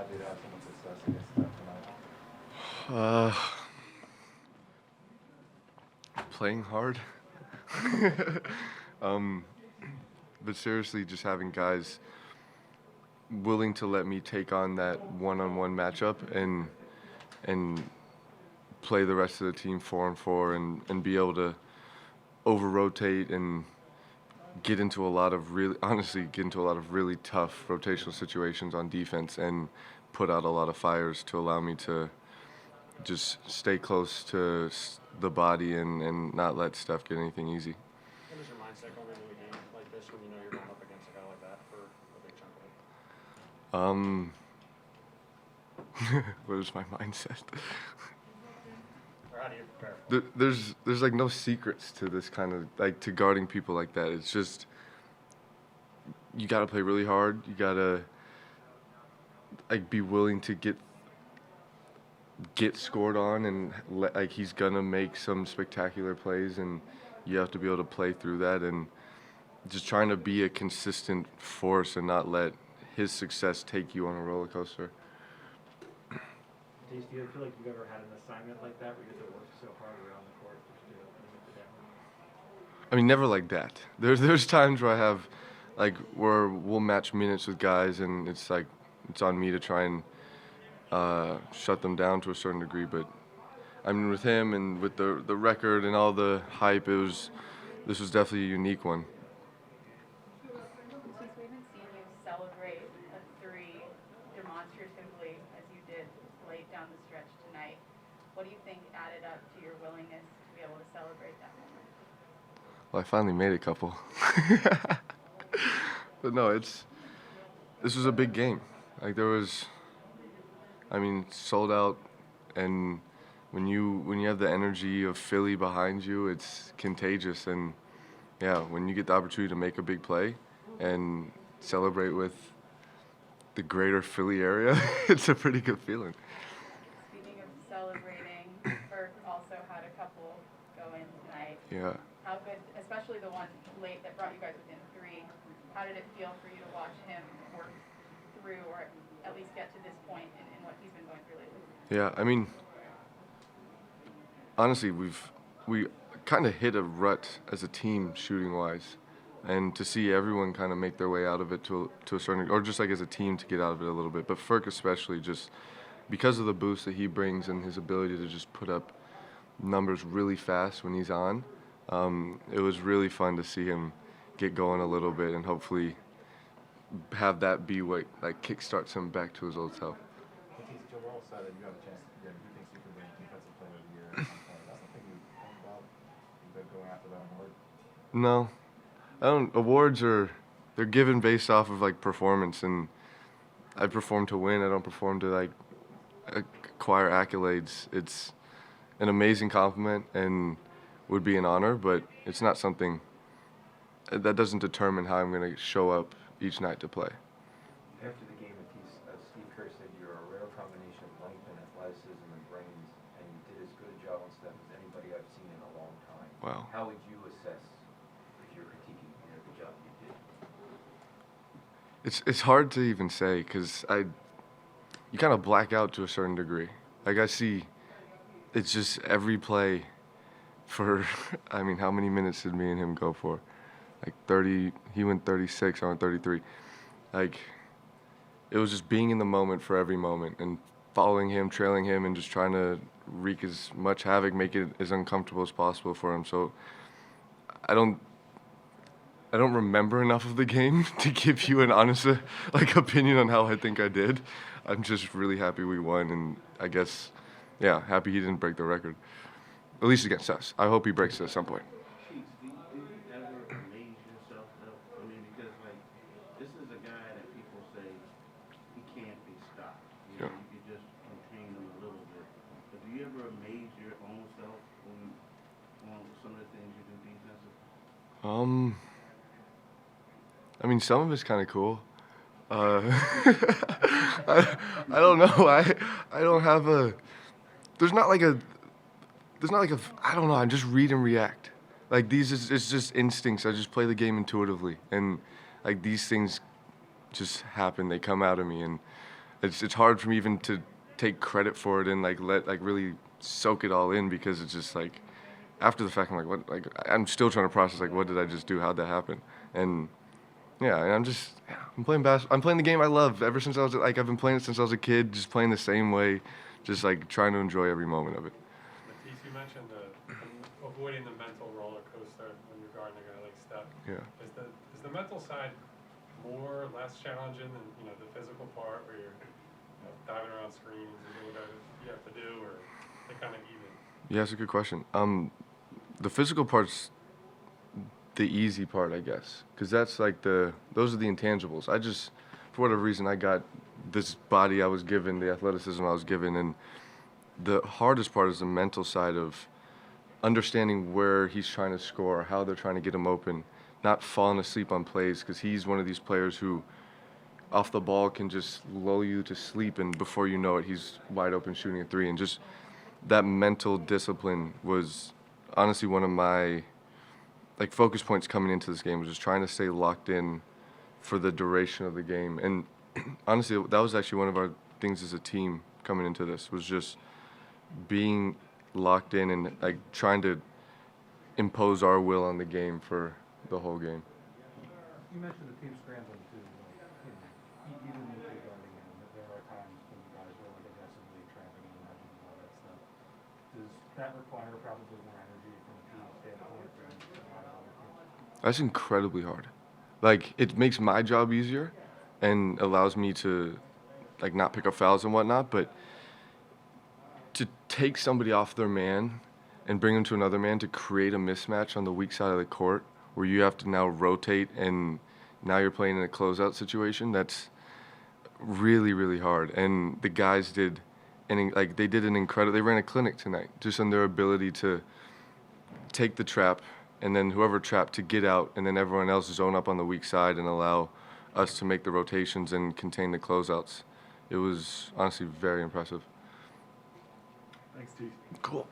happy to have so much success against Steph tonight? Playing hard. um, but seriously, just having guys willing to let me take on that one-on-one matchup and play the rest of the team 4-on-4 and be able to over rotate and get into a lot of really tough rotational situations on defense and put out a lot of fires to allow me to just stay close to the body and not let Steph get anything easy. What is your mindset going into a game like this when you know you're going up against a guy like that for a big chunk of it? What is my mindset? Or how do you prepare? There's like no secrets to this kind of like to guarding people like that. It's just you gotta play really hard. You gotta like be willing to get scored on and like he's gonna make some spectacular plays and you have to be able to play through that and just trying to be a consistent force and not let his success take you on a roller coaster. Do you feel like you've ever had an assignment like that where you have to work so hard around the court just to limit the damage? I mean, never like that. There's times where I have like where we'll match minutes with guys and it's like it's on me to try and shut them down to a certain degree, but I mean with him and with the record and all the hype, this was definitely a unique one. Matisse, we haven't seen you celebrate a three demonstratively as you did late down the stretch tonight. What do you think added up to your willingness to be able to celebrate that moment? Well, I finally made a couple. But no, this was a big game. Like sold out, and when you have the energy of Philly behind you, it's contagious. And yeah, when you get the opportunity to make a big play and celebrate with the greater Philly area, it's a pretty good feeling. Speaking of celebrating, Burke also had a couple go in tonight. Yeah. How good, especially the one late that brought you guys within three, how did it feel for you to watch him work through or at least get to this point in what he's been going through lately? Yeah, I mean, honestly, we kind of hit a rut as a team shooting wise, and to see everyone kind of make their way out of it to a certain, or just like as a team to get out of it a little bit. But Ferk especially, just because of the boost that he brings and his ability to just put up numbers really fast when he's on, it was really fun to see him get going a little bit and hopefully have that be what like kickstarts him back to his old self. Matisse Thybulle said that you have a chance. He thinks you can win Defensive Player of the Year at some point. That's something you think about. You've been going after that award. No, I don't. Awards they're given based off of like performance, and I perform to win. I don't perform to like acquire accolades. It's an amazing compliment and would be an honor, but it's not something that doesn't determine how I'm going to show up each night to play. After the game, Matisse, Steve Curry said you're a rare combination of length and athleticism and brains, and you did as good a job on Steph as anybody I've seen in a long time. Wow. How would you assess if you're critiquing the job you did? It's hard to even say because you kind of black out to a certain degree. Like I see, it's just every play for, I mean, how many minutes did me and him go for? Like 30, he went 36, I went 33. Like, it was just being in the moment for every moment and following him, trailing him, and just trying to wreak as much havoc, make it as uncomfortable as possible for him. So I don't remember enough of the game to give you an honest opinion on how I think I did. I'm just really happy we won, and I guess, yeah, happy he didn't break the record. At least against us. I hope he breaks it at some point. Do you ever amaze yourself though? I mean, because like this is a guy that people say he can't be stopped. You know, you could just contain him a little bit. But do you ever amaze your own self on some of the things you do defensively? I mean, some of it's kind of cool. I don't know. I don't have a. There's not like a. I don't know. I just read and react. Like it's just instincts. I just play the game intuitively, and like these things just happen. They come out of me, and it's hard for me even to take credit for it and like really soak it all in, because it's just like after the fact I'm like, what, like I'm still trying to process like what did I just do, how'd that happen? And yeah, and I'm playing I'm playing the game I love ever since I was like, I've been playing it since I was a kid, just playing the same way, just like trying to enjoy every moment of it. Matisse, you mentioned avoiding the mental roller coaster when you're guarding a guy like Steph. Yeah. Is the mental side more or less challenging than the physical part where you're diving around screens and doing whatever you have to do, or they kind of even? Yeah, that's a good question. The physical part's the easy part, I guess, because that's like those are the intangibles. I just, for whatever reason, I got this body I was given, the athleticism I was given, and the hardest part is the mental side of understanding where he's trying to score, how they're trying to get him open, not falling asleep on plays, because he's one of these players who, off the ball, can just lull you to sleep, and before you know it, he's wide open shooting a three. And just that mental discipline was honestly one of my focus points coming into this game, was just trying to stay locked in for the duration of the game. And honestly, that was actually one of our things as a team coming into this, was just being locked in and like trying to impose our will on the game for the whole game. You mentioned the team scrambling too. Even with the guarding him, there are times when you guys are like aggressively trapping him and all that stuff. Does that require probably more energy from a team standpoint? That's incredibly hard. Like, it makes my job easier and allows me to like not pick up fouls and whatnot, but to take somebody off their man and bring them to another man to create a mismatch on the weak side of the court where you have to now rotate and now you're playing in a closeout situation, that's really, really hard. And the guys they ran a clinic tonight just on their ability to take the trap and then whoever trapped to get out, and then everyone else zone up on the weak side and allow us to make the rotations and contain the closeouts. It was honestly very impressive. Thanks, Steve. Cool.